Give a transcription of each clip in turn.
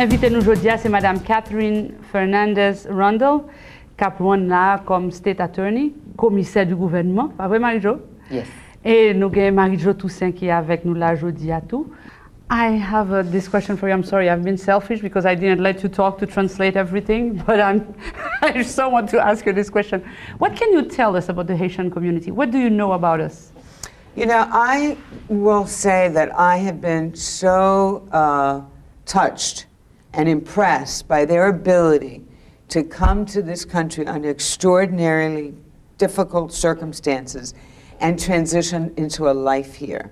Invité nous aujourd'hui, c'est Madame Catherine Fernandez Rundle, qui est là comme State Attorney, commissaire du gouvernement. Pas vrai, Marie-Jo? Yes. Et nous avons Marie-Jo Toussaint qui est avec nous là aujourd'hui à tout. I have this question for you. I'm sorry, I've been selfish because I didn't let you talk to translate everything, but I so want to ask you this question. What can you tell us about the Haitian community? What do you know about us? You know, I will say that I have been so touched and impressed by their ability to come to this country under extraordinarily difficult circumstances and transition into a life here.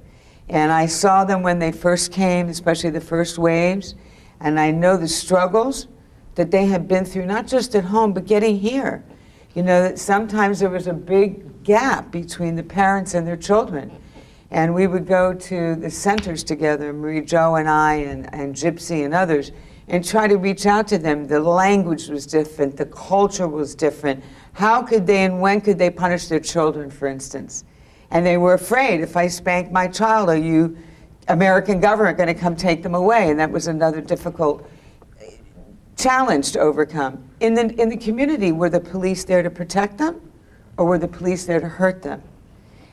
And I saw them when they first came, especially the first waves, and I know the struggles that they have been through, not just at home, but getting here. You know, that sometimes there was a big gap between the parents and their children. And we would go to the centers together, Marie-Jo and I and Gypsy and others, and try to reach out to them. The language was different, the culture was different. How could they and when could they punish their children, for instance? And they were afraid, if I spank my child, are you, American government, going to come take them away? And that was another difficult challenge to overcome. In the community, were the police there to protect them, or were the police there to hurt them?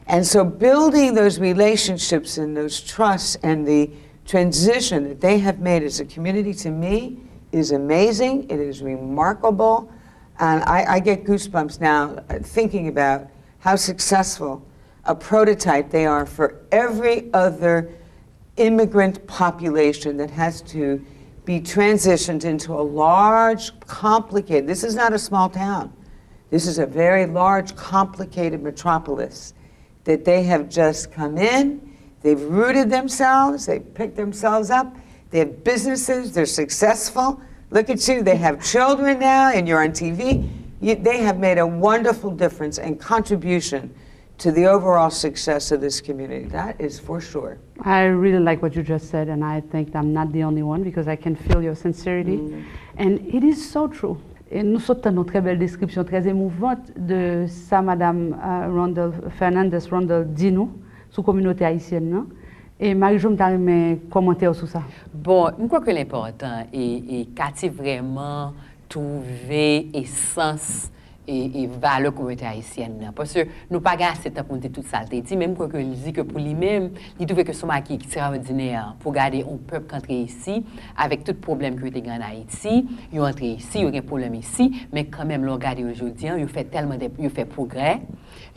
And so building those relationships and those trusts and the transition that they have made as a community, to me, is amazing. It is remarkable. And I get goosebumps now thinking about how successful a prototype they are for every other immigrant population that has to be transitioned into a large, complicated, this is not a small town. This is a very large, complicated metropolis that they have just come in, they've rooted themselves, they've picked themselves up, they have businesses, they're successful. Look at you, they have children now, and you're on TV. They have made a wonderful difference and contribution to the overall success of this community. That is for sure. I really like what you just said, and I think I'm not the only one because I can feel your sincerity. And it is so true. Et nous sommes une très belle description, très émouvante de ça, Madame Fernandez Rundle dit nous, sur la communauté haïtienne. Non? Et Marie-Jo, je vais commenter sur ça. Bon, je crois que l'important est Cathy vraiment trouver essence et valeur communauté haïtienne. Parce que nous pas assez de temps pour tout ça. Même quoi que il dit que pour lui-même, il trouve que son maquis qui sera ordinaire pour garder un peuple qui entre ici avec tout problème que il y a en Haïti, il entre ici, il y a un problème ici, mais quand même l'on regarde aujourd'hui, il fait tellement il fait progrès,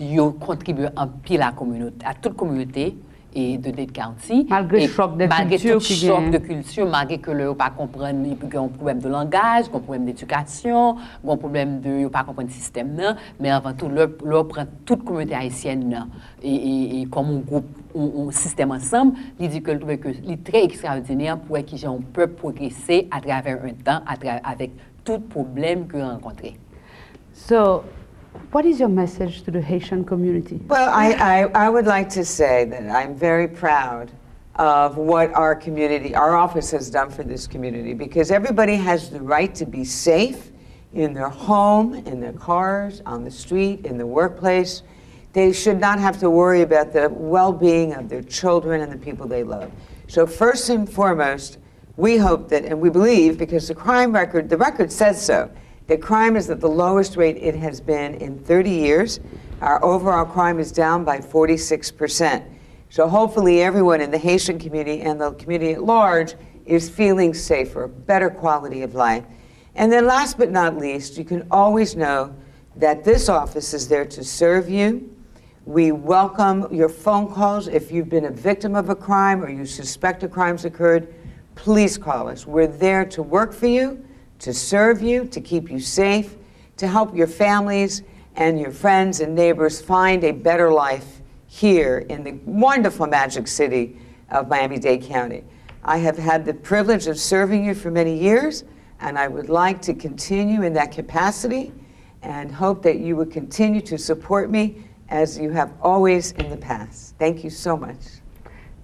il contribue en pile à la communauté, à toute communauté et de Dade County. Malgré le choc de culture, malgré que le pas comprendre, il y a un problème de langage, un problème d'éducation, un problème de pas comprendre le système, mais avant tout, leur prend toute communauté haïtienne et comme un groupe, un système ensemble, il dit que c'est très extraordinaire pour qu'ils ont pu progresser à travers un temps, avec tout problème qu'ils ont rencontré. So, what is your message to the Haitian community? Well, I would like to say that I'm very proud of what our community, our office has done for this community, because everybody has the right to be safe in their home, in their cars, on the street, in the workplace. They should not have to worry about the well-being of their children and the people they love. So first and foremost, we hope that, and we believe, because the crime record, the record says so, that crime is at the lowest rate it has been in 30 years. Our overall crime is down by 46%. So hopefully everyone in the Haitian community and the community at large is feeling safer, better quality of life. And then last but not least, you can always know that this office is there to serve you. We welcome your phone calls. If you've been a victim of a crime or you suspect a crime's occurred, please call us. We're there to work for you, to serve you, to keep you safe, to help your families and your friends and neighbors find a better life here in the wonderful Magic City of Miami-Dade County. I have had the privilege of serving you for many years, and I would like to continue in that capacity and hope that you would continue to support me as you have always in the past. Thank you so much.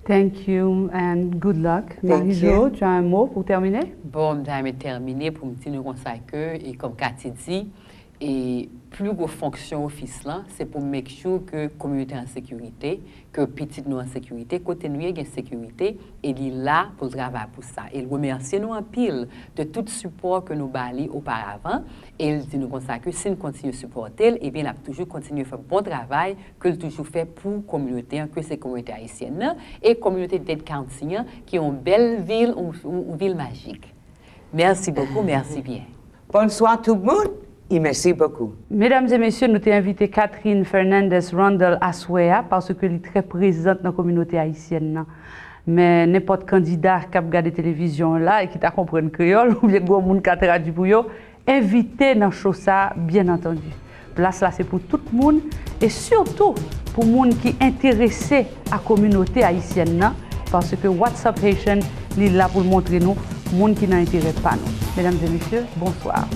Thank you and good luck. Marie-Jo, tu as un mot pour terminer? Bon, je vais terminer pour me dire comme ça que, et comme Cathy dit, Et plus gros fonction office là, c'est pour make sure que communauté en sécurité, que petite nous en sécurité, côté nous en sécurité, et il est là pour travailler pour ça. Et il remercie nous en pile de tout support que nous bali auparavant. Et il dit nous comme ça que si nous continuons à supporter, eh bien, il a toujours continué à faire bon travail que il toujours fait pour la communauté, que c'est la communauté haïtienne et la communauté de Dade County, qui est une belle ville, une ville magique. Merci beaucoup, merci bien. Bonsoir tout le monde et merci beaucoup. Mesdames et messieurs, nous avons invité Catherine Fernandez Randall Aswea parce qu'elle est très présente dans la communauté haïtienne. Mais n'importe candidat qui a regardé la télévision là et qui t'a compris le créole ou bien gros monde qui a traduit pour eux, invité dans chose ça, bien entendu. Place là c'est pour tout le monde et surtout pour les gens qui sont intéressés à la communauté haïtienne parce que WhatsApp Haitian est là pour montrer nous les gens qui n'ont intérêt pas nous. Mesdames et messieurs, bonsoir.